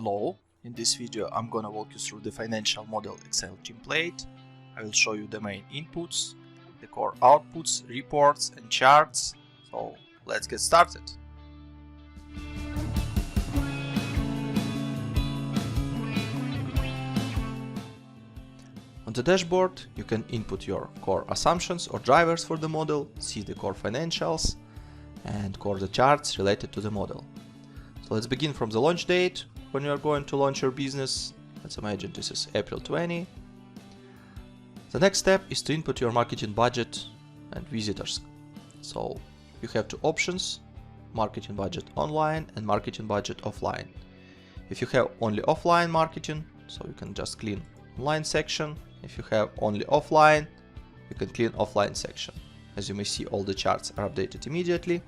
Hello, in this video I'm gonna walk you through the financial model Excel template. I will show you the main inputs, the core outputs, reports and charts. So let's get started. On the dashboard you can input your core assumptions or drivers for the model, see the core financials and core the charts related to the model. So let's begin from the launch date. When you are going to launch your business, let's imagine this is April 20. The next step is to input your marketing budget and visitors. So you have two options, marketing budget online and marketing budget offline. If you have only offline marketing, so you can just clean online section. If you have only offline, you can clean offline section. As you may see, all the charts are updated immediately.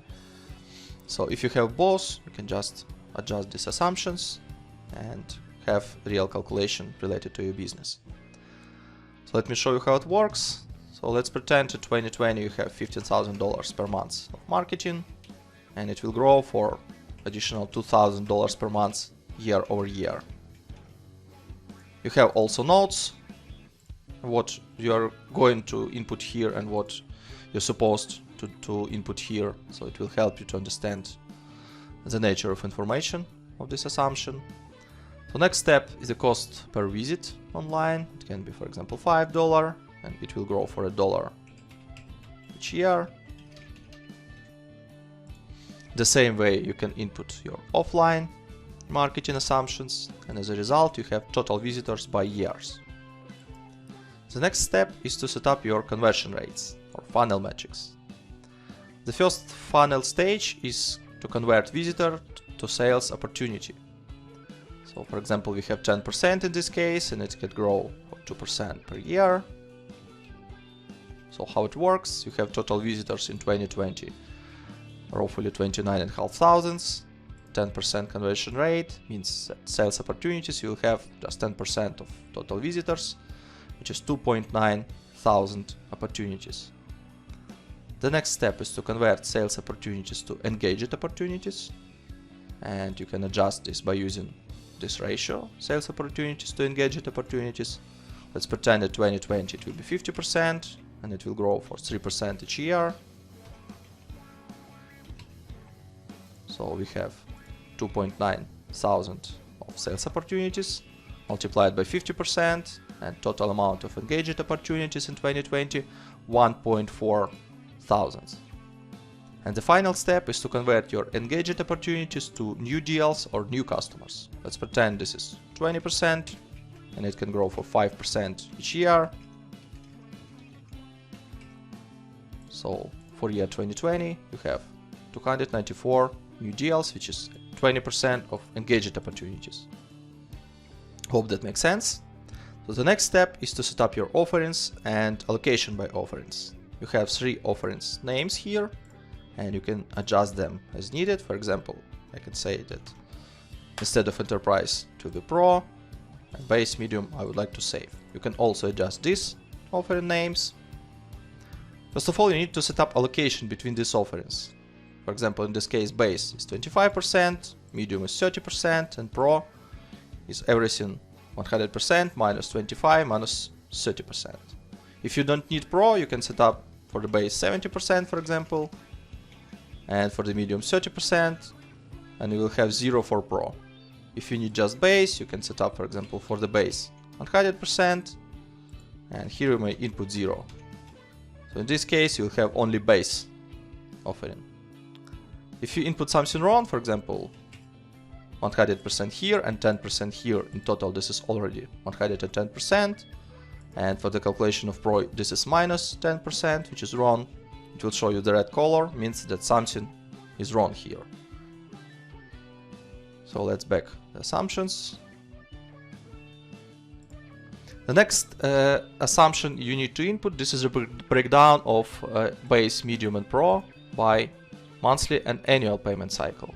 So if you have both, you can just adjust these assumptions and have real calculation related to your business. So let me show you how it works. So let's pretend in 2020 you have $15,000 per month of marketing and it will grow for additional $2,000 per month year over year. You have also notes, what you are going to input here and what you're supposed to input here, so it will help you to understand the nature of information of this assumption. So next step is the cost per visit online. It can be, for example, $5 and it will grow for $1 each year. The same way you can input your offline marketing assumptions, and as a result you have total visitors by years. The next step is to set up your conversion rates or funnel metrics. The first funnel stage is to convert visitor to sales opportunity. So for example, we have 10% in this case and it can grow for 2% per year. So how it works, you have total visitors in 2020, roughly 29,500. 10% conversion rate means that sales opportunities you will have just 10% of total visitors, which is 2,900 opportunities. The next step is to convert sales opportunities to engaged opportunities, and you can adjust this by using this ratio, sales opportunities to engaged opportunities. Let's pretend that 2020 it will be 50% and it will grow for 3% each year. So we have 2,900 of sales opportunities multiplied by 50%, and total amount of engaged opportunities in 2020 1,400. And the final step is to convert your engaged opportunities to new deals or new customers. Let's pretend this is 20% and it can grow for 5% each year. So for year 2020 you have 294 new deals, which is 20% of engaged opportunities. Hope that makes sense. So the next step is to set up your offerings and allocation by offerings. You have 3 offerings names here and you can adjust them as needed. For example, I can say that instead of enterprise to the pro and base medium I would like to save. You can also adjust these offering names. First of all, you need to set up allocation between these offerings. For example, in this case base is 25%, medium is 30% and pro is everything 100% minus 25 minus 30%. If you don't need pro, you can set up for the base 70%, for example, and for the medium 30%, and you will have 0 for pro. If you need just base, you can set up, for example, for the base 100%, and here you may input 0. So in this case, you'll have only base offering. If you input something wrong, for example, 100% here and 10% here, in total this is already 110%, and for the calculation of pro this is minus 10%, which is wrong. It will show you the red color, means that something is wrong here. So let's back the assumptions. The next assumption you need to input, this is a breakdown of base, medium and pro by monthly and annual payment cycle.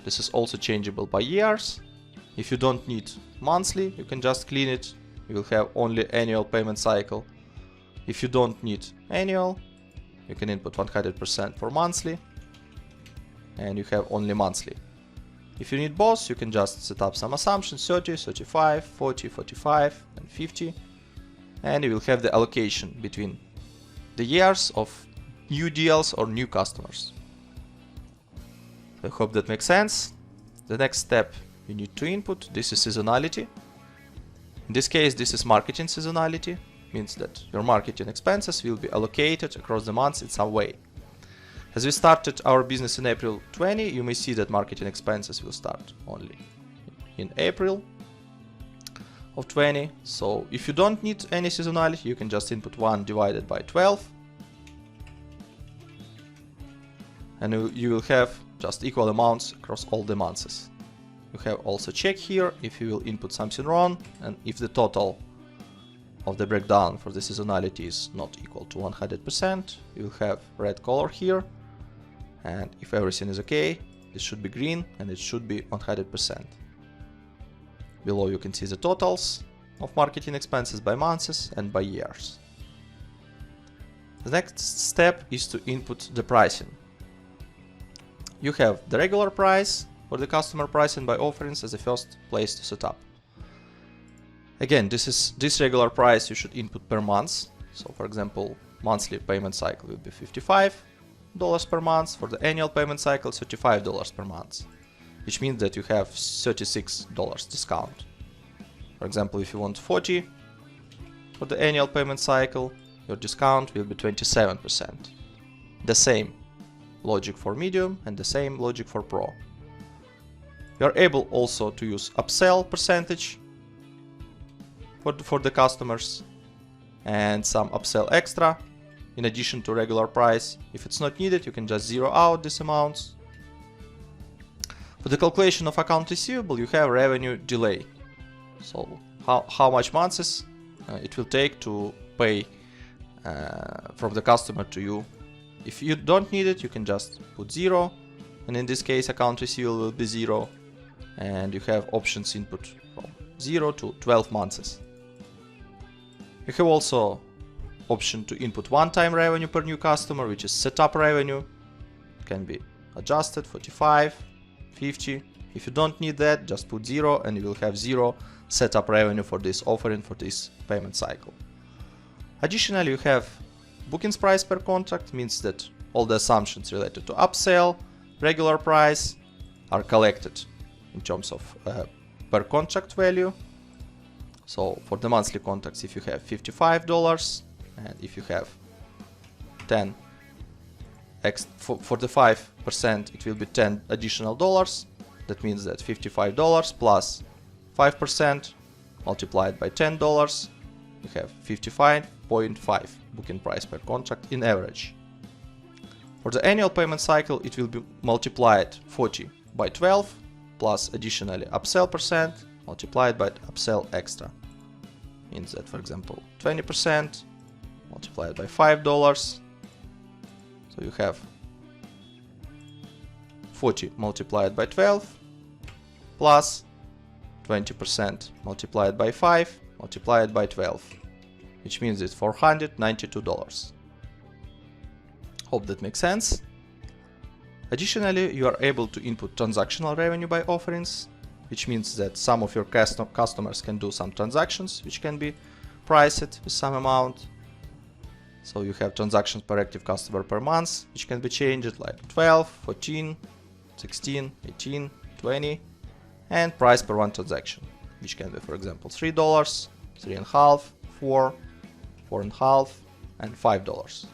This is also changeable by years. If you don't need monthly, you can just clean it. You will have only annual payment cycle. If you don't need annual, you can input 100% for monthly and you have only monthly. If you need both, you can just set up some assumptions: 30, 35, 40, 45, and 50. And you will have the allocation between the years of new deals or new customers. I hope that makes sense. The next step you need to input, this is seasonality. In this case, this is marketing seasonality. Means that your marketing expenses will be allocated across the months in some way. As we started our business in April 20, you may see that marketing expenses will start only in April of 20. So if you don't need any seasonality, you can just input 1 divided by 12. And you will have just equal amounts across all the months. You have also check here if you will input something wrong, and if the total of the breakdown for the seasonality is not equal to 100%, you will have red color here. And if everything is okay, this should be green and it should be 100%. Below you can see the totals of marketing expenses by months and by years. The next step is to input the pricing. You have the regular price for the customer pricing by offerings as the first place to set up. Again, this regular price you should input per month. So for example, monthly payment cycle will be $55 per month. For the annual payment cycle, $35 per month, which means that you have $36 discount. For example, if you want 40 for the annual payment cycle, your discount will be 27%. The same logic for medium and the same logic for pro. You are able also to use upsell percentage for the customers and some upsell extra in addition to regular price. If it's not needed, you can just zero out these amounts. For the calculation of account receivable, you have revenue delay. So how much months it will take to pay from the customer to you. If you don't need it, you can just put 0, and in this case account receivable will be 0, and you have options input from 0 to 12 months. You have also option to input one-time revenue per new customer, which is setup revenue. It can be adjusted 45, 50. If you don't need that, just put 0 and you will have 0 setup revenue for this offering for this payment cycle. Additionally, you have bookings price per contract, means that all the assumptions related to upsell, regular price are collected in terms of per contract value. So for the monthly contracts, if you have $55 and if you have 10 for the 5%, it will be 10 additional dollars. That means that $55 plus 5% multiplied by $10, you have 55.5 booking price per contract in average. For the annual payment cycle, it will be multiplied 40 by 12 plus additionally upsell percent multiplied by upsell extra. Means that, for example, 20% multiplied by $5. So you have 40 multiplied by 12 plus 20% multiplied by 5 multiplied by 12, which means it's $492. Hope that makes sense. Additionally, you are able to input transactional revenue by offerings, which means that some of your customers can do some transactions which can be priced with some amount. So you have transactions per active customer per month, which can be changed like 12, 14, 16, 18, 20, and price per one transaction, which can be, for example, $3, $3.5, $4, $4.5, and $5.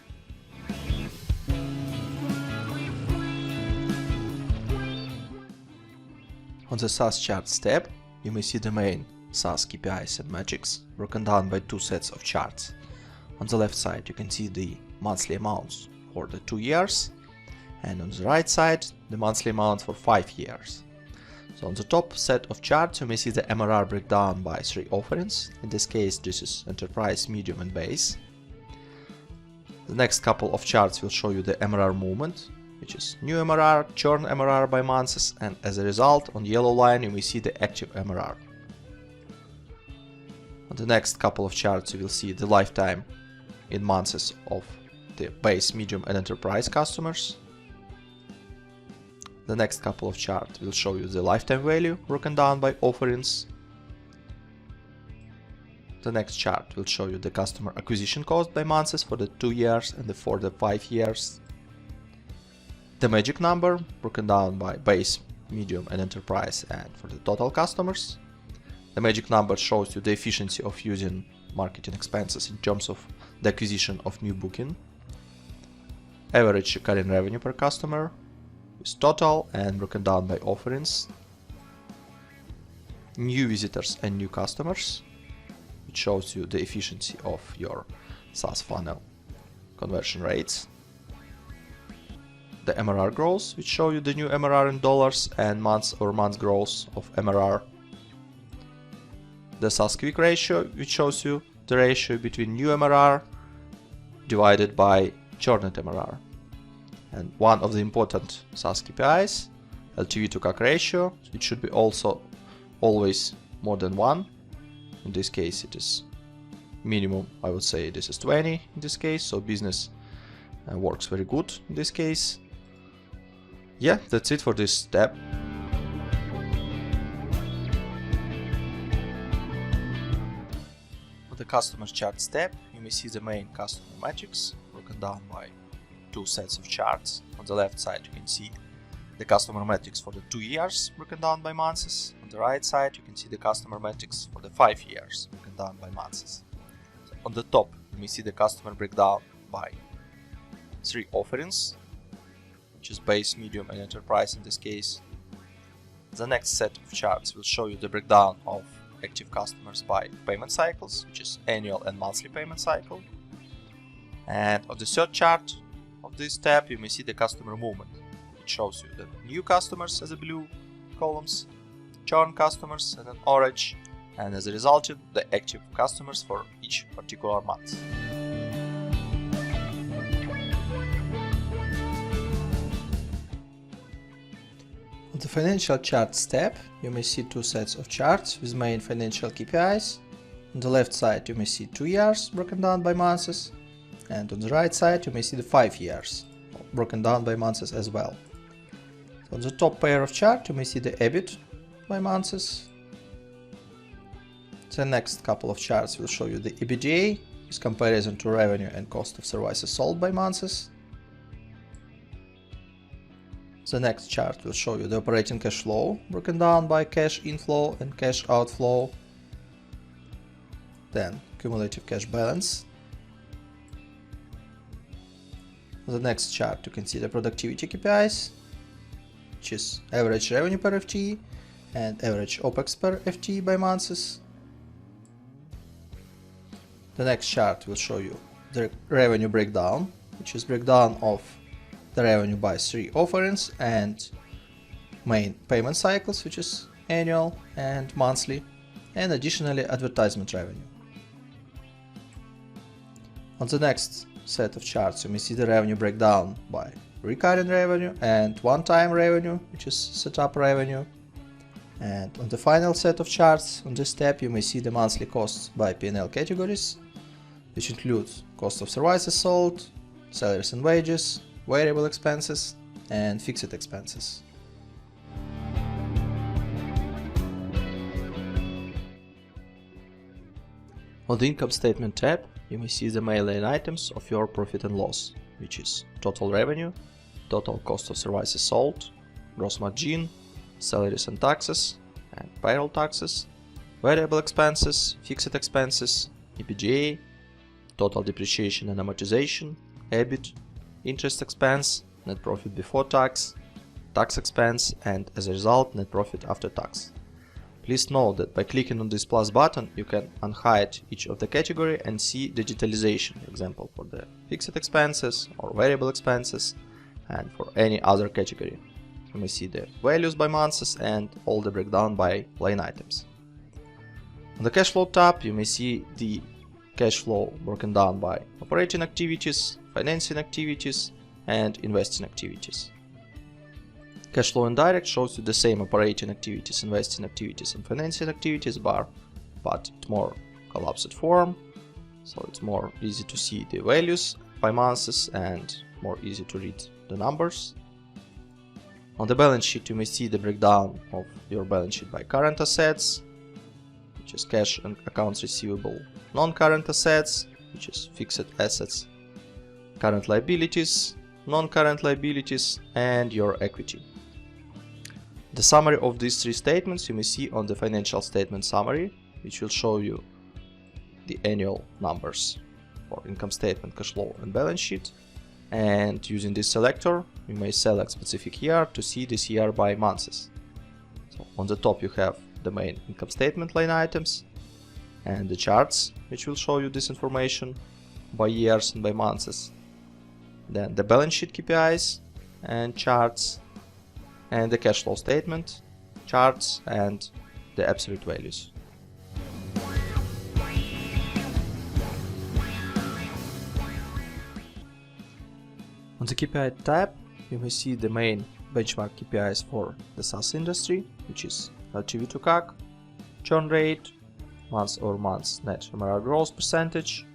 On the SaaS charts tab, you may see the main SaaS KPIs and metrics broken down by two sets of charts. On the left side, you can see the monthly amounts for the 2 years, and on the right side, the monthly amounts for 5 years. So on the top set of charts, you may see the MRR breakdown by 3 offerings. In this case, this is Enterprise, Medium, and Base. The next couple of charts will show you the MRR movement, which is new MRR, churn MRR by months, and as a result, on the yellow line, you may see the active MRR. On the next couple of charts, you will see the lifetime in months of the Base, Medium, and Enterprise customers. The next couple of charts will show you the lifetime value broken down by offerings. The next chart will show you the customer acquisition cost by months for the 2 years and for the 5 years. The magic number broken down by base, medium and enterprise and for the total customers. The magic number shows you the efficiency of using marketing expenses in terms of the acquisition of new booking. Average recurring revenue per customer is total and broken down by offerings. New visitors and new customers, which shows you the efficiency of your SaaS funnel conversion rates. The MRR growth, which show you the new MRR in dollars and month-over-month growth of MRR. The SaaS quick ratio, which shows you the ratio between new MRR divided by churned MRR. And one of the important SaaS KPIs, LTV to CAC ratio, it should be also always more than 1. In this case it is minimum, I would say this is 20 in this case, so business works very good in this case. Yeah, that's it for this tab. For the Customers Charts tab, you may see the main customer metrics broken down by 2 sets of charts. On the left side you can see the customer metrics for the 2 years broken down by months. On the right side you can see the customer metrics for the 5 years broken down by months. So on the top you may see the customer breakdown by 3 offerings, which is base, medium and enterprise in this case. The next set of charts will show you the breakdown of active customers by payment cycles, which is annual and monthly payment cycle. And on the third chart of this tab you may see the customer movement. It shows you the new customers as the blue columns, churn customers as an orange, and as a result the active customers for each particular month. On the Financial Charts tab, you may see 2 sets of charts with main financial KPIs. On the left side you may see 2 years broken down by months, and on the right side you may see the 5 years broken down by months as well. So on the top pair of chart you may see the EBIT by months. The next couple of charts will show you the EBITDA with comparison to revenue and cost of services sold by months. The next chart will show you the operating cash flow broken down by cash inflow and cash outflow. Then cumulative cash balance. On the next chart you can see the productivity KPIs, which is average revenue per FTE and average OPEX per FTE by months. The next chart will show you the revenue breakdown, which is breakdown of the revenue by 3 offerings and main payment cycles, which is annual and monthly, and additionally advertisement revenue. On the next set of charts you may see the revenue breakdown by recurring revenue and one-time revenue, which is setup revenue. And on the final set of charts on this tab you may see the monthly costs by P&L categories, which includes cost of services sold, salaries and wages, variable expenses and fixed expenses. On the Income Statement tab, you may see the main line items of your profit and loss, which is total revenue, total cost of services sold, gross margin, salaries and taxes, and payroll taxes, variable expenses, fixed expenses, EBITDA, total depreciation and amortization, EBIT, interest expense, net profit before tax, tax expense, and as a result net profit after tax. Please note that by clicking on this plus button you can unhide each of the category and see digitalization, for example for the fixed expenses or variable expenses, and for any other category. You may see the values by months and all the breakdown by line items. On the cash flow tab you may see the cash flow broken down by operating activities, financing activities, and investing activities. Cash flow Indirect shows you the same operating activities, investing activities, and financing activities bar, but in more collapsed form, so it's more easy to see the values by months and more easy to read the numbers. On the balance sheet, you may see the breakdown of your balance sheet by current assets, which is cash and accounts receivable, non-current assets, which is fixed assets, current liabilities, non-current liabilities, and your equity. The summary of these three statements you may see on the financial statement summary, which will show you the annual numbers for income statement, cash flow, and balance sheet. And using this selector, you may select specific year to see this year by months. So on the top you have the main income statement line items and the charts, which will show you this information by years and by months. Then the balance sheet KPIs and charts, and the cash flow statement, charts, and the absolute values. On the KPI tab, you may see the main benchmark KPIs for the SaaS industry, which is LTV to CAC, churn rate, month-over-month net MRR growth percentage,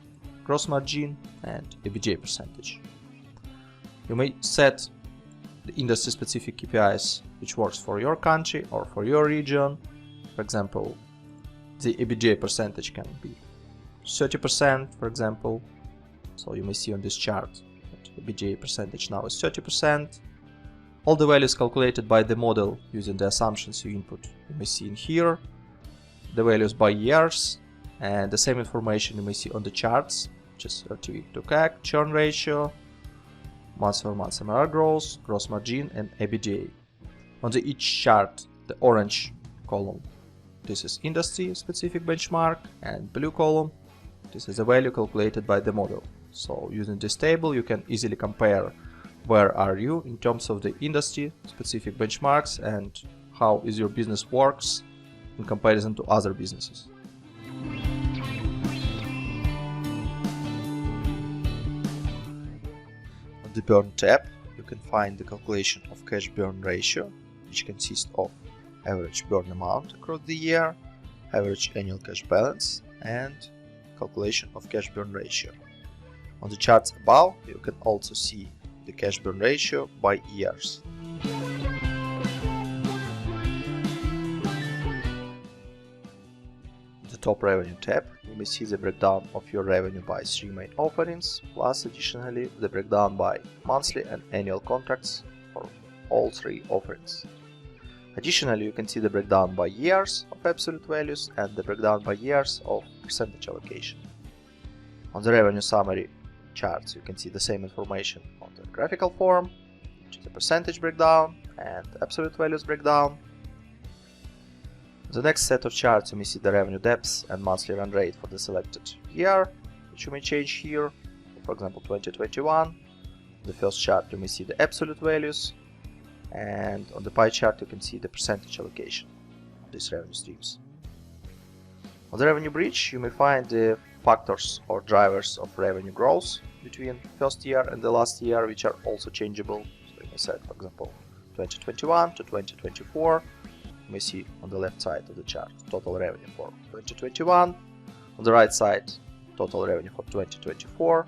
gross margin, and EBITDA percentage. You may set the industry-specific KPIs which works for your country or for your region. For example, the EBITDA percentage can be 30%, for example. So you may see on this chart that EBITDA percentage now is 30%. All the values calculated by the model using the assumptions you input. You may see in here the values by years, and the same information you may see on the charts, which is LTV to CAC, churn ratio, month-over-month MRR growth, gross margin, and EBITDA. On each chart, the orange column, this is industry-specific benchmark, and blue column, this is a value calculated by the model. So using this table, you can easily compare where are you in terms of the industry-specific benchmarks and how is your business works in comparison to other businesses. On the burn tab, you can find the calculation of cash burn ratio, which consists of average burn amount across the year, average annual cash balance, and calculation of cash burn ratio. On the charts above, you can also see the cash burn ratio by years. On the top revenue tab, you may see the breakdown of your revenue by three main offerings, plus additionally the breakdown by monthly and annual contracts for all three offerings. Additionally, you can see the breakdown by years of absolute values and the breakdown by years of percentage allocation. On the revenue summary charts, you can see the same information on the graphical form, which is the percentage breakdown and absolute values breakdown. On the next set of charts, you may see the revenue depth and monthly run rate for the selected year, which you may change here. For example, 2021. On the first chart, you may see the absolute values, and on the pie chart, you can see the percentage allocation of these revenue streams. On the revenue bridge, you may find the factors or drivers of revenue growth between first year and the last year, which are also changeable. So you may set, for example, 2021 to 2024. You may see on the left side of the chart total revenue for 2021, on the right side total revenue for 2024,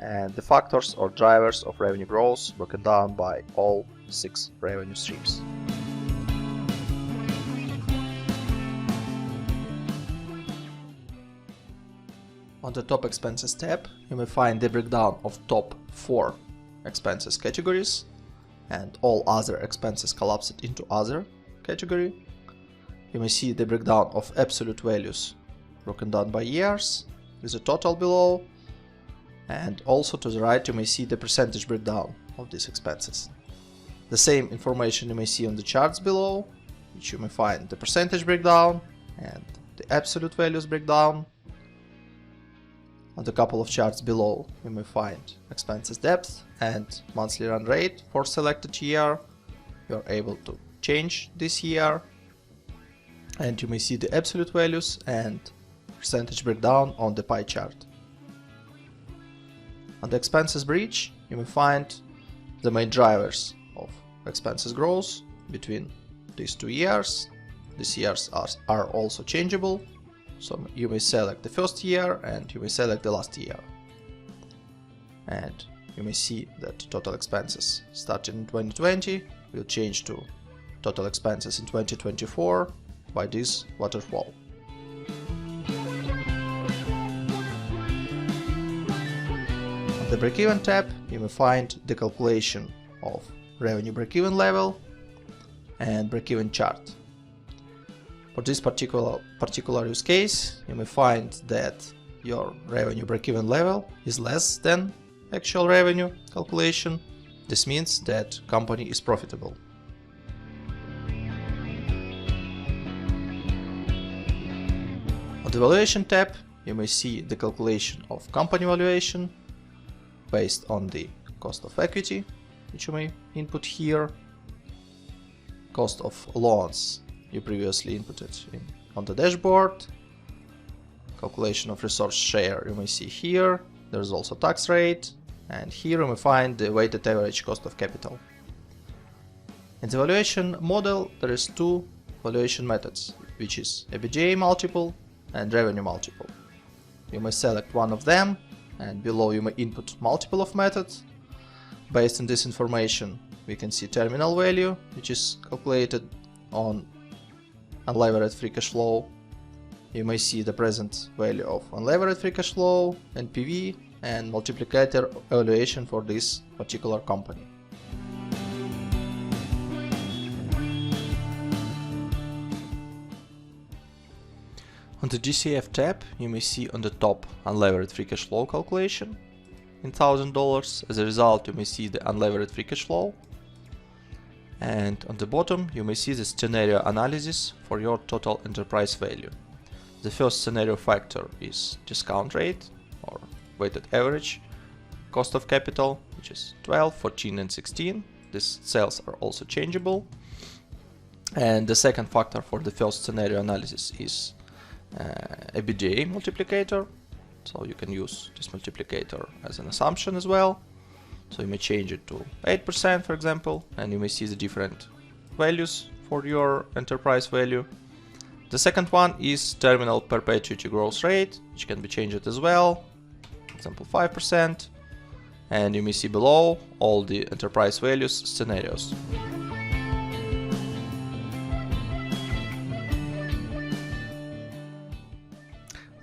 and the factors or drivers of revenue growth broken down by all 6 revenue streams. On the top expenses tab, you may find the breakdown of top 4 expenses categories, and all other expenses collapsed into other category. You may see the breakdown of absolute values broken down by years with the total below, and also to the right you may see the percentage breakdown of these expenses. The same information you may see on the charts below, which you may find the percentage breakdown and the absolute values breakdown. On the couple of charts below you may find expenses depth and monthly run rate for selected year. You are able to change this year, and you may see the absolute values and percentage breakdown on the pie chart. On the expenses bridge, you may find the main drivers of expenses growth between these 2 years. These years are also changeable, so you may select the first year and you may select the last year. And you may see that total expenses started in 2020 will change to total expenses in 2024 by this waterfall. On the break-even tab, you may find the calculation of revenue break-even level and break-even chart. For this particular use case, you may find that your revenue break-even level is less than actual revenue calculation. This means that company is profitable. On the Valuation tab, you may see the calculation of company valuation based on the cost of equity, which you may input here, cost of loans you previously inputted on the dashboard, calculation of resource share you may see here, there's also tax rate, and here you may find the weighted average cost of capital. In the valuation model, there is two valuation methods, which is EBITDA multiple and revenue multiple. You may select one of them, and below you may input multiple of methods. Based on this information, we can see terminal value, which is calculated on unlevered free cash flow. You may see the present value of unlevered free cash flow, NPV, and multiplicator valuation for this particular company. On the DCF tab, you may see on the top unlevered free cash flow calculation in $1,000. As a result, you may see the unlevered free cash flow. And on the bottom, you may see the scenario analysis for your total enterprise value. The first scenario factor is discount rate or weighted average cost of capital, which is 12, 14, and 16. These cells are also changeable. And the second factor for the first scenario analysis is EBITDA multiplicator. So you can use this multiplicator as an assumption as well. So you may change it to 8%, for example, and you may see the different values for your enterprise value. The second one is terminal perpetuity growth rate, which can be changed as well, for example 5%, and you may see below all the enterprise values scenarios.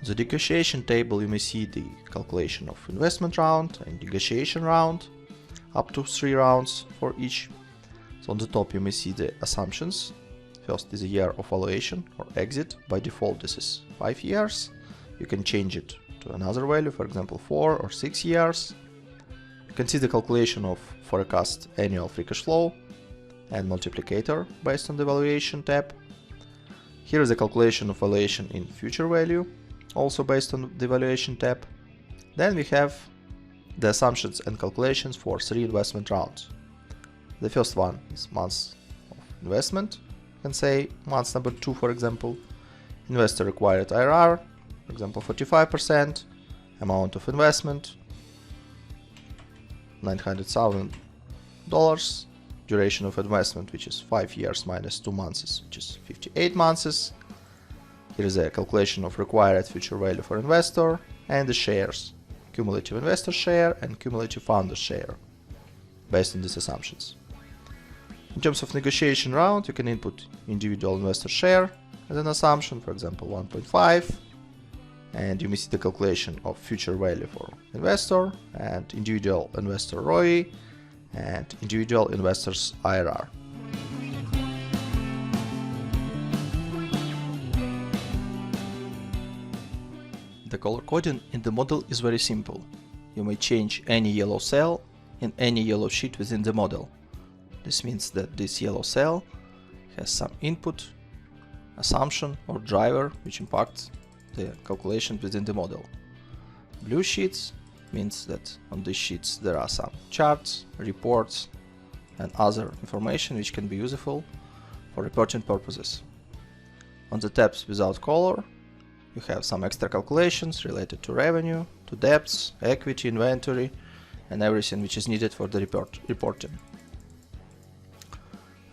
The negotiation table, you may see the calculation of investment round and negotiation round, up to 3 rounds for each. So on the top you may see the assumptions. First is a year of valuation or exit. By default this is 5 years. You can change it to another value, for example 4 or 6 years. You can see the calculation of forecast annual free cash flow and multiplicator based on the Valuation tab. Here is the calculation of valuation in future value, also based on the Valuation tab. Then we have the assumptions and calculations for 3 investment rounds. The first one is months of investment. You can say month number 2, for example. Investor required IRR, for example 45%. Amount of investment $900,000. Duration of investment, which is 5 years minus 2 months, which is 58 months. Here is a calculation of required future value for investor and the shares, cumulative investor share and cumulative founder share, based on these assumptions. In terms of negotiation round, you can input individual investor share as an assumption, for example 1.5, and you may see the calculation of future value for investor and individual investor ROI and individual investors IRR. The color coding in the model is very simple. You may change any yellow cell in any yellow sheet within the model. This means that this yellow cell has some input, assumption or driver which impacts the calculation within the model. Blue sheets means that on these sheets there are some charts, reports and other information which can be useful for reporting purposes. On the tabs without color, you have some extra calculations related to revenue, to debts, equity, inventory, and everything which is needed for the reporting.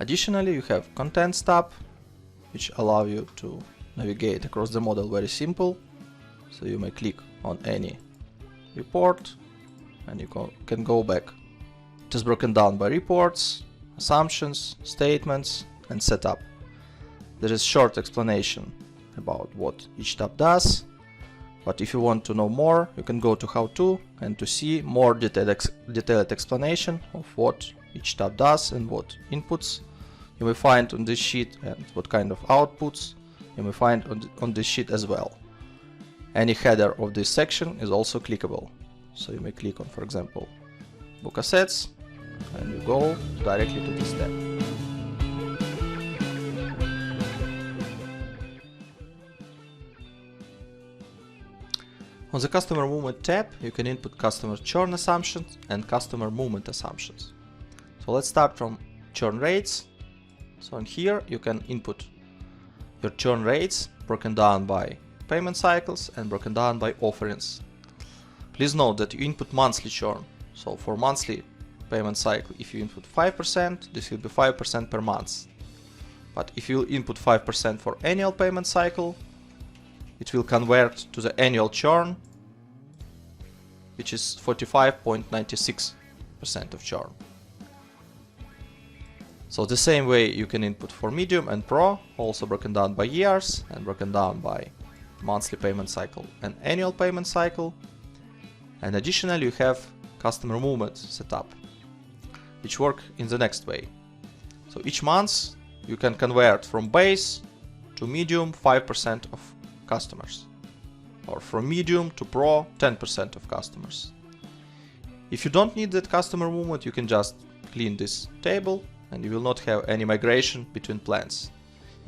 Additionally, you have Contents tab, which allow you to navigate across the model very simple. So you may click on any report and you can go back. It is broken down by reports, assumptions, statements, and setup. There is short explanation about what each tab does, but if you want to know more, you can go to How To and to see more detailed explanation of what each tab does and what inputs you may find on this sheet and what kind of outputs you may find on this sheet as well. Any header of this section is also clickable, so you may click on, for example, Book Assets, and you go directly to this tab. On the Customer Movement tab, you can input customer churn assumptions and customer movement assumptions. So let's start from churn rates. So in here you can input your churn rates broken down by payment cycles and broken down by offerings. Please note that you input monthly churn. So for monthly payment cycle, if you input 5%, this will be 5% per month. But if you input 5% for annual payment cycle, it will convert to the annual churn, which is 45.96% of churn. So the same way you can input for medium and pro, also broken down by years and broken down by monthly payment cycle and annual payment cycle. And additionally, you have customer movement setup, which work in the next way. So each month you can convert from base to medium 5% of customers, or from medium to pro 10% of customers. If you don't need that customer movement, you can just clean this table and you will not have any migration between plans.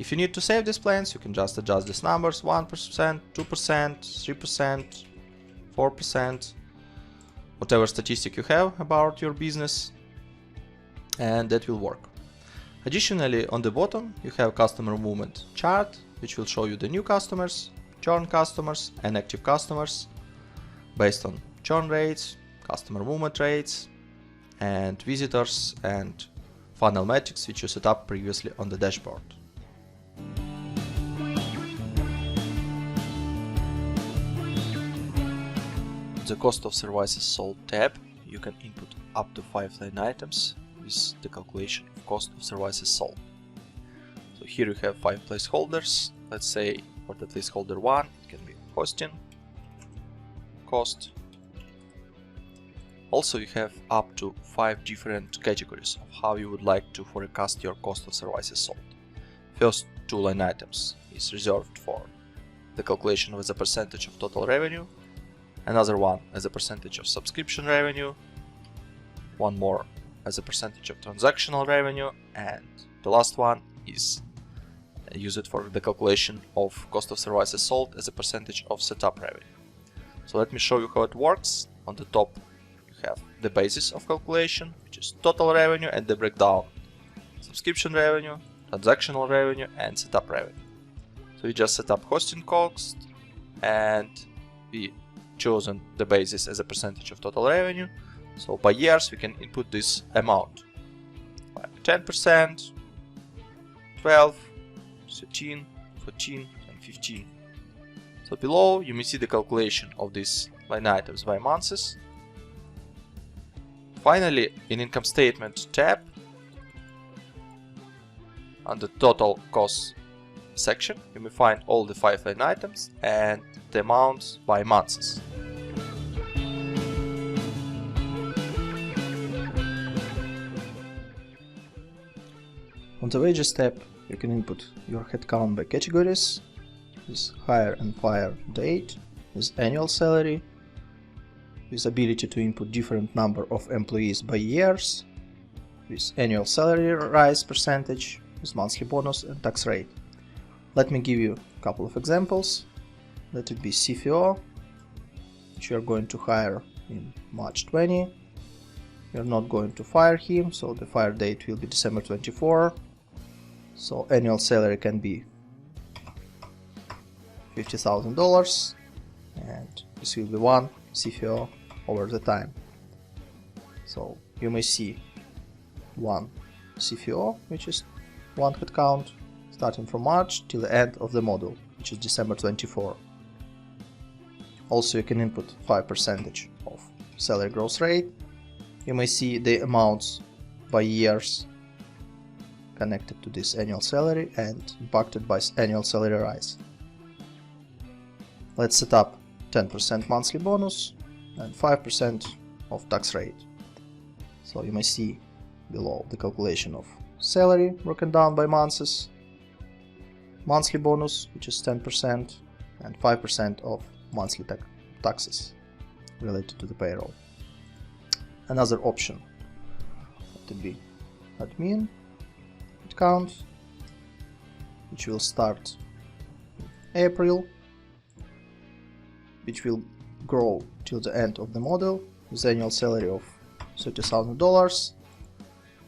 If you need to save these plans, you can just adjust these numbers 1%, 2%, 3%, 4%, whatever statistic you have about your business, and that will work. Additionally, on the bottom you have customer movement chart, which will show you the new customers, churn customers, and active customers based on churn rates, customer movement rates, and visitors and funnel metrics which you set up previously on the dashboard. In the Cost of Services Sold tab, you can input up to 5 line items with the calculation of cost of services sold. So here you have 5 placeholders. Let's say for the placeholder 1 it can be hosting cost. Also you have up to 5 different categories of how you would like to forecast your cost of services sold. First 2 line items is reserved for the calculation as a percentage of total revenue, another one as a percentage of subscription revenue, one more as a percentage of transactional revenue, and the last one is used for the calculation of cost of services sold as a percentage of setup revenue. So let me show you how it works. On the top you have the basis of calculation, which is total revenue, and the breakdown: subscription revenue, transactional revenue, and setup revenue. So we just set up hosting cost and we chosen the basis as a percentage of total revenue. So by years we can input this amount, like 10%, 12, 13, 14, and 15. So below you may see the calculation of these line items by months. Finally, in Income Statement tab, under Total Costs section, you may find all the 5 line items and the amounts by months. On the Wages tab, you can input your headcount by categories, with hire and fire date, with annual salary, with ability to input different number of employees by years, with annual salary rise percentage, with monthly bonus and tax rate. Let me give you a couple of examples. Let it be CFO, which you are going to hire in March 20. You are not going to fire him, so the fire date will be December 24. So annual salary can be $50,000, and this will be one CFO over the time. So you may see one CFO, which is one headcount, starting from March till the end of the model, which is December 24. Also you can input 5% of salary growth rate. You may see the amounts by years connected to this annual salary and impacted by annual salary rise. Let's set up 10% monthly bonus and 5% of tax rate. So you may see below the calculation of salary broken down by months, monthly bonus, which is 10%, and 5% of monthly taxes related to the payroll. Another option would be admin account, which will start in April, which will grow till the end of the model with annual salary of $30,000.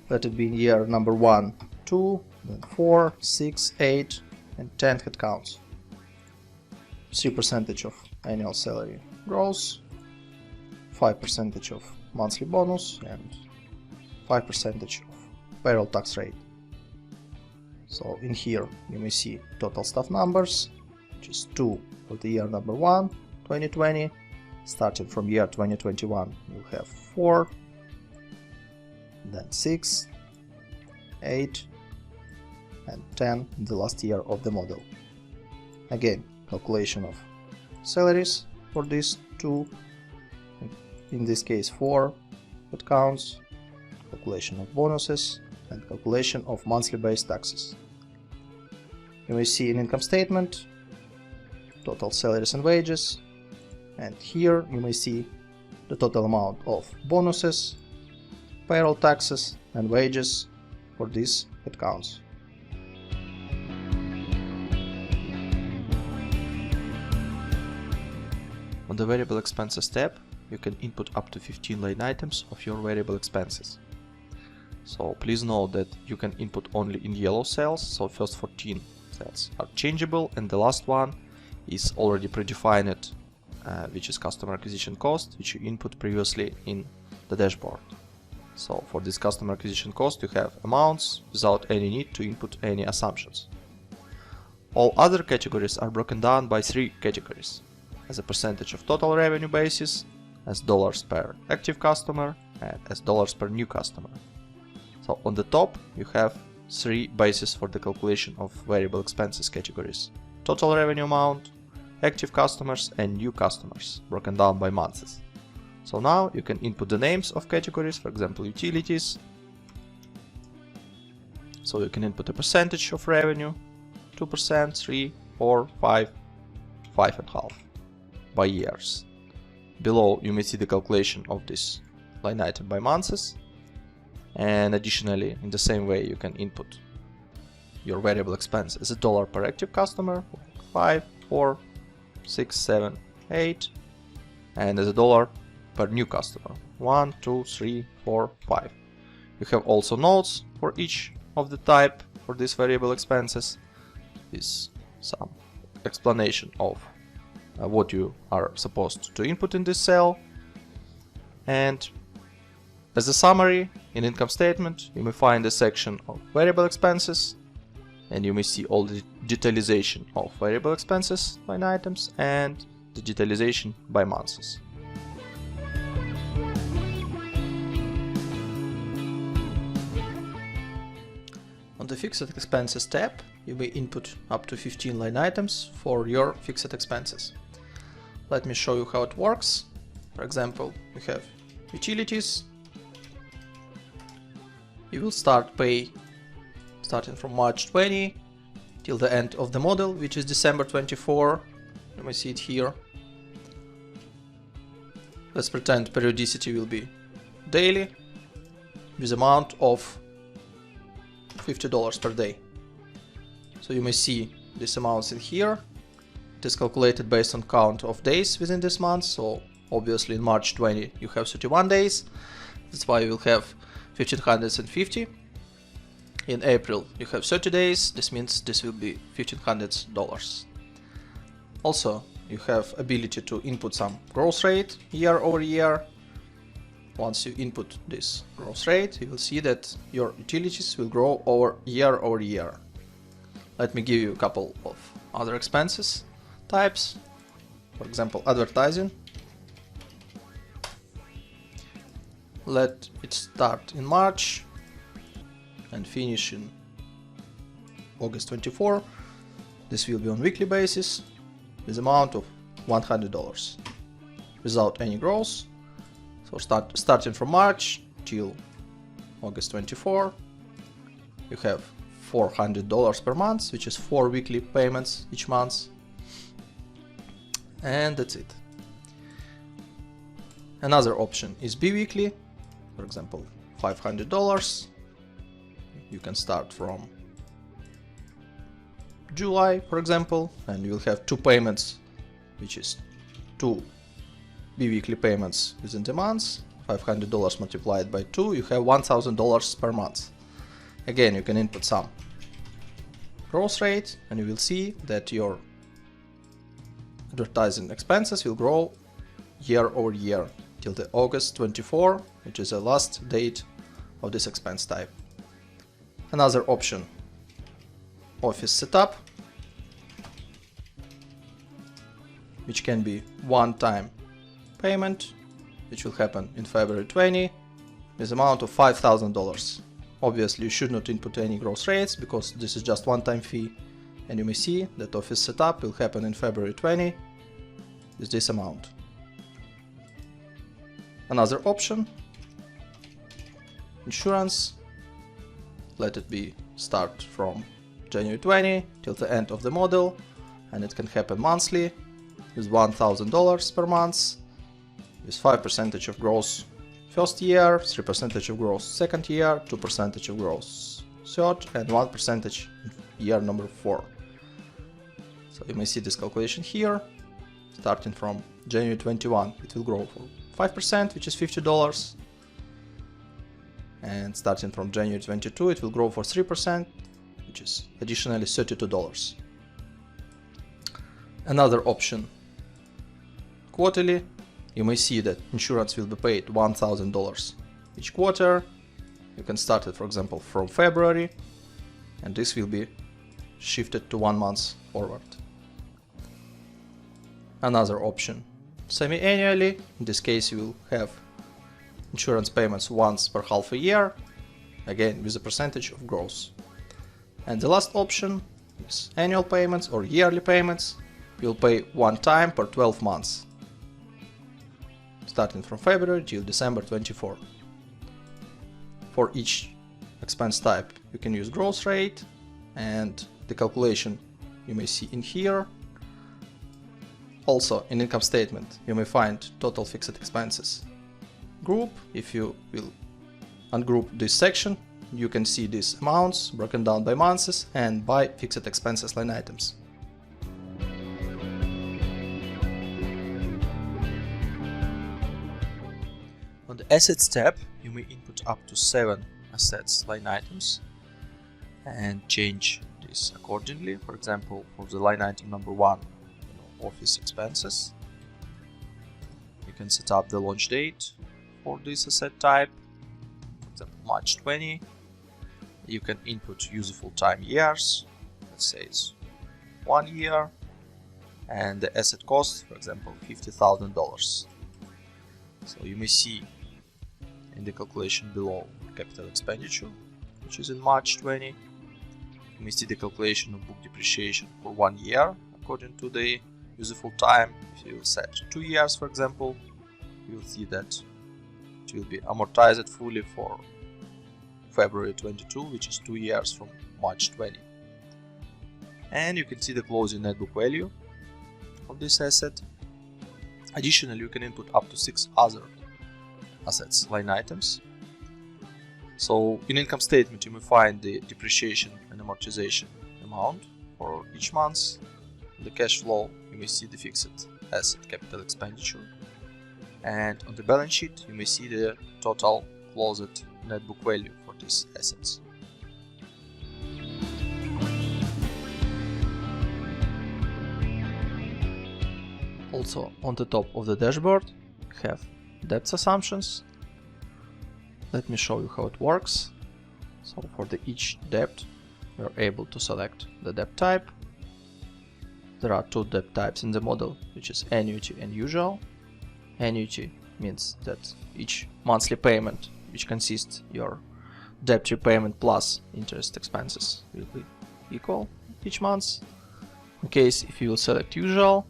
Let it be in year number 1, 2, then 4, 6, 8, and 10 headcounts. 3% of annual salary grows, 5% of monthly bonus, and 5% of payroll tax rate. So in here you may see total staff numbers, which is 2 for the year number 1, 2020. Starting from year 2021 you have 4, then 6, 8, and 10 in the last year of the model. Again, calculation of salaries for these two, in this case 4 headcounts, calculation of bonuses, and calculation of monthly base taxes. You may see in income statement total salaries and wages, and here you may see the total amount of bonuses, payroll taxes, and wages for these headcounts. On the variable expenses tab, you can input up to 15 line items of your variable expenses. So please note that you can input only in yellow cells, so first 14 cells are changeable and the last one is already predefined, which is customer acquisition cost, which you input previously in the dashboard. So for this customer acquisition cost you have amounts without any need to input any assumptions. All other categories are broken down by 3 categories: as a percentage of total revenue basis, as dollars per active customer, and as dollars per new customer. So on the top you have 3 bases for the calculation of variable expenses categories: total revenue amount, active customers, and new customers, broken down by months. So now you can input the names of categories, for example utilities. So you can input a percentage of revenue, 2%, 3, 4, 5, 5.5 by years. Below you may see the calculation of this line item by months, and additionally in the same way you can input your variable expense as a dollar per active customer, 5, 4, 6, 7, 8, and as a dollar per new customer, 1, 2, 3, 4, 5. You have also notes for each of the type for these variable expenses with some explanation of what you are supposed to input in this cell. And as a summary, in income statement you may find a section of variable expenses, and you may see all the detalization of variable expenses line items and the detalization by months. On the fixed expenses tab, you may input up to 15 line items for your fixed expenses. Let me show you how it works. For example, we have utilities. You will start pay starting from March 20 till the end of the model, which is December 24. You may see it here. Let's pretend periodicity will be daily with amount of $50 per day. So you may see these amounts in here. It is calculated based on count of days within this month. So obviously in March 20 you have 31 days. That's why you will have 1550. In April you have 30 days. This means this will be $1500. Also you have ability to input some growth rate year over year. Once you input this growth rate, you will see that your utilities will grow over year. Let me give you a couple of other expenses types. For example, advertising. Let it start in March and finish in August 24. This will be on weekly basis with amount of $100 without any growth. So starting from March till August 24, you have $400 per month, which is 4 weekly payments each month. And that's it. Another option is bi-weekly, for example, $500. You can start from July, for example, and you will have 2 payments, which is 2 bi-weekly payments within the month. $500 multiplied by 2, you have $1,000 per month. Again, you can input some growth rate, and you will see that your advertising expenses will grow year over year till the August 24, which is the last date of this expense type. Another option, office setup, which can be one-time payment, which will happen in February 20 with amount of $5,000. Obviously, you should not input any growth rates because this is just one-time fee, and you may see that office setup will happen in February 20 with this amount. Another option, insurance, let it be start from January 20 till the end of the model, and it can happen monthly with $1,000 per month, with 5% of growth first year, 3% of growth second year, 2% of growth third, and 1% year number 4. So you may see this calculation here. Starting from January 21, it will grow for 5%, which is $50. And starting from January 22, it will grow for 3%, which is additionally $32. Another option, quarterly. You may see that insurance will be paid $1,000 each quarter. You can start it, for example, from February, and this will be shifted to 1 month forward. Another option, semi-annually. In this case, you will have insurance payments once per half a year, again with a percentage of growth. And the last option is annual payments or yearly payments. You'll pay one time per 12 months, starting from February till December 24. For each expense type, you can use growth rate, and the calculation you may see in here. Also, in income statement, you may find total fixed expenses group. If you will ungroup this section, you can see these amounts broken down by months and by fixed expenses line items. On the Assets tab, you may input up to 7 assets line items and change this accordingly. For example, for the line item number 1, office expenses, you can set up the launch date for this asset type, for example March 20. You can input useful time years, let's say it's 1 year, and the asset cost, for example $50,000. So you may see in the calculation below capital expenditure, which is in March 20. You may see the calculation of book depreciation for 1 year according to the useful time. If you set 2 years, for example, you will see that it will be amortized fully for February 22, which is 2 years from March 20. And you can see the closing net book value of this asset. Additionally, you can input up to 6 other assets line items. So in income statement, you may find the depreciation and amortization amount for each month. In the cash flow, you may see the fixed asset capital expenditure, and on the balance sheet you may see the total closed net book value for these assets. Also, on the top of the dashboard, we have debt assumptions. Let me show you how it works. So for each debt, we are able to select the debt type. There are 2 debt types in the model, which is annuity and usual. Annuity means that each monthly payment, which consists your debt repayment plus interest expenses, will be equal each month. In case if you will select usual,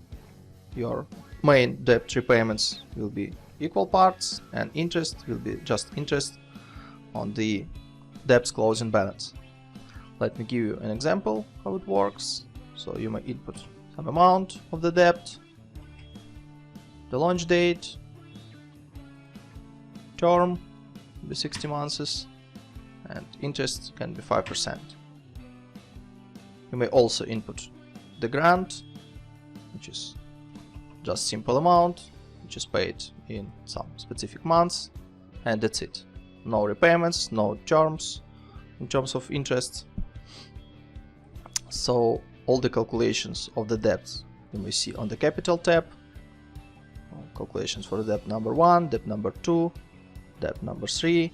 your main debt repayments will be equal parts and interest will be just interest on the debt's closing balance. Let me give you an example how it works. So you may input some amount of the debt, the launch date, term will be 60 months, and interest can be 5%. You may also input the grant, which is just simple amount, which is paid in some specific months, and that's it. No repayments, no terms in terms of interest. So all the calculations of the debts you may see on the Capital tab. Calculations for debt number 1, debt number 2, debt number 3,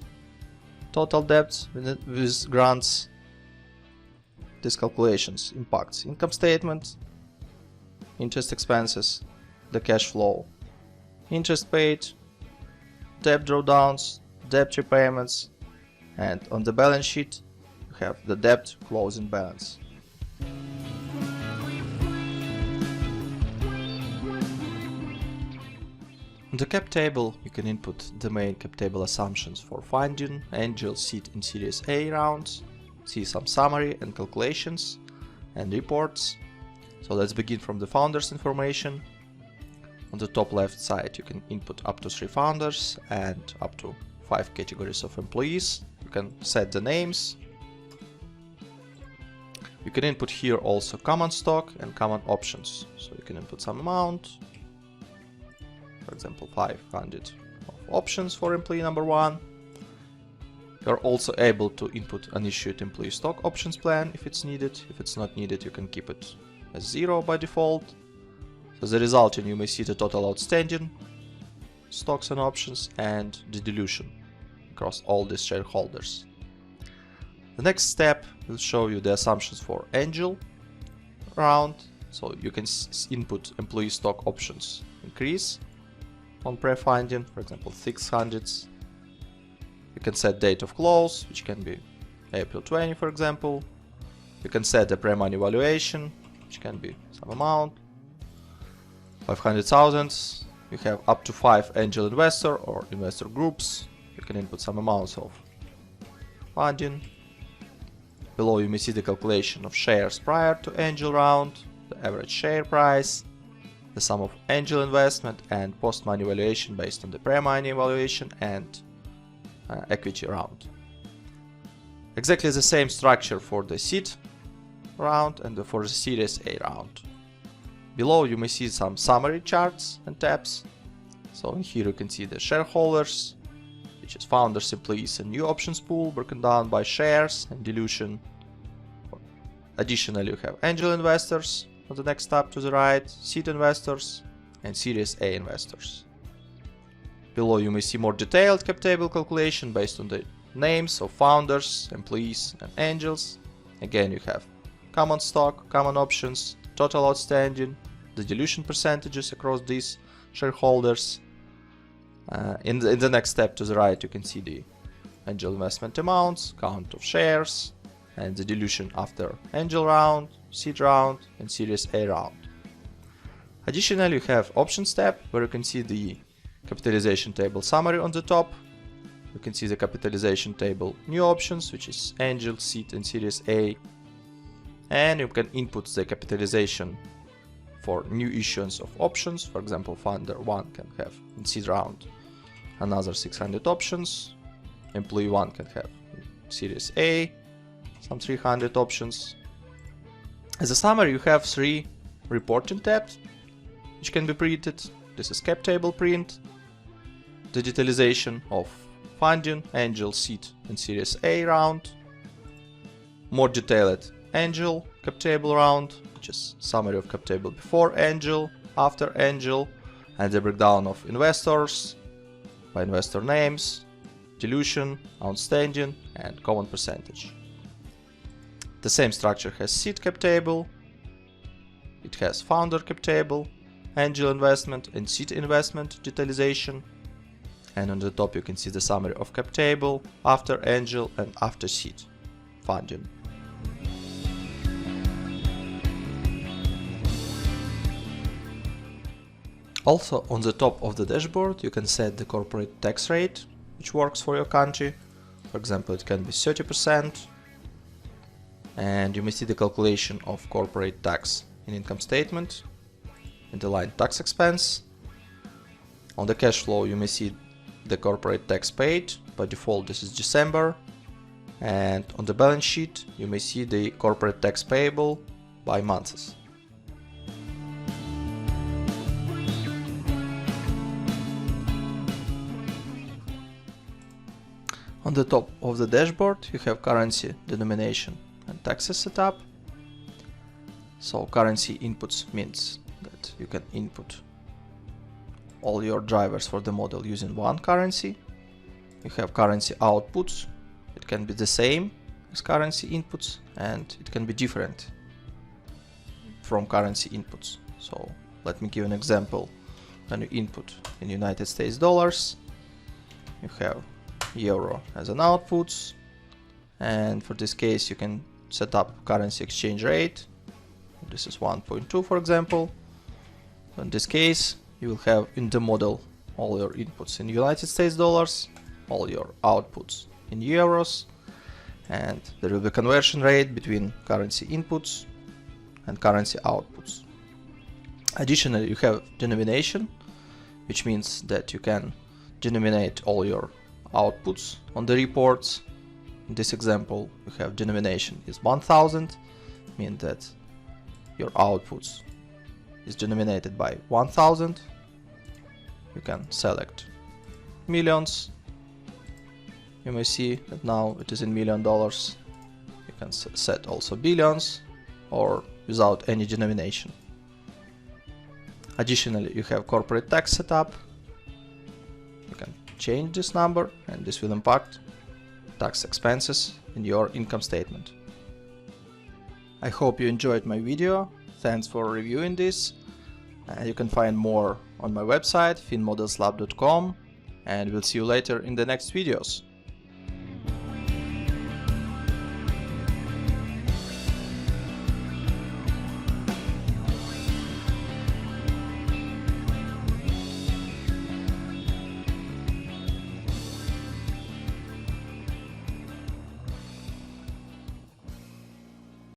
total debts with grants. These calculations impacts income statement, interest expenses, the cash flow, interest paid, debt drawdowns, debt repayments, and on the balance sheet you have the debt closing balance. In the cap table, you can input the main cap table assumptions for funding, angel, seed and Series A rounds, see some summary and calculations and reports. So let's begin from the founders information. On the top left side you can input up to 3 founders and up to 5 categories of employees. You can set the names. You can input here also common stock and common options. So you can input some amount, for example 500 of options for employee number 1. You're also able to input unissued employee stock options plan if it's needed. If it's not needed, you can keep it as 0 by default. So as a result, you may see the total outstanding stocks and options and the dilution across all these shareholders. The next step will show you the assumptions for angel round. So you can input employee stock options increase on pre-funding, for example 600. You can set date of close, which can be April 20, for example. You can set the pre-money valuation, which can be some amount, 500,000. You have up to 5 angel investor or investor groups. You can input some amounts of funding. Below you may see the calculation of shares prior to angel round, the average share price, the sum of angel investment and post-money valuation based on the pre-money valuation and equity round. Exactly the same structure for the seed round and for the Series A round. Below you may see some summary charts and tabs. So in here you can see the shareholders, which is founders, employees and new options pool broken down by shares and dilution. Additionally, you have angel investors on the next tab to the right, seed investors and Series A investors. Below you may see more detailed cap table calculation based on the names of founders, employees and angels. Again, you have common stock, common options, total outstanding, the dilution percentages across these shareholders. In the next step to the right you can see the angel investment amounts, count of shares and the dilution after angel round, seed round and Series A round. Additionally, you have options tab where you can see the capitalization table summary on the top. You can see the capitalization table new options, which is angel, seed and Series A. And you can input the capitalization for new issuance of options. For example, founder 1 can have in seed round another 600 options. Employee 1 can have in Series A some 300 options. As a summary, you have 3 reporting tabs which can be printed. This is cap table print, the detailization of funding, angel, seed and Series A round, more detailed angel cap table round, which is summary of cap table before angel, after angel, and the breakdown of investors by investor names, dilution, outstanding, and common percentage. The same structure has seed cap table, it has founder cap table, angel investment and seed investment detailization, and on the top you can see the summary of cap table, after angel and after seed funding. Also, on the top of the dashboard, you can set the corporate tax rate, which works for your country. For example, it can be 30%. And you may see the calculation of corporate tax in income statement in the line tax expense. On the cash flow, you may see the corporate tax paid. By default, this is December. And on the balance sheet, you may see the corporate tax payable by months. On the top of the dashboard, you have currency, denomination, and taxes setup. So currency inputs means that you can input all your drivers for the model using one currency. You have currency outputs. It can be the same as currency inputs, and it can be different from currency inputs. So let me give an example. When you input in United States dollars, you have euro as an output, and for this case you can set up currency exchange rate. This is 1.2, for example. In this case, you will have in the model all your inputs in United States dollars, all your outputs in euros, and there will be a conversion rate between currency inputs and currency outputs. Additionally, you have denomination, which means that you can denominate all your outputs on the reports. In this example, you have denomination is 1000, means that your outputs is denominated by 1000. You can select millions. You may see that now it is in $1 million. You can set also billions or without any denomination. Additionally, you have corporate tax setup. You can change this number and this will impact tax expenses in your income statement. I hope you enjoyed my video. Thanks for reviewing this. You can find more on my website finmodelslab.com, and we'll see you later in the next videos.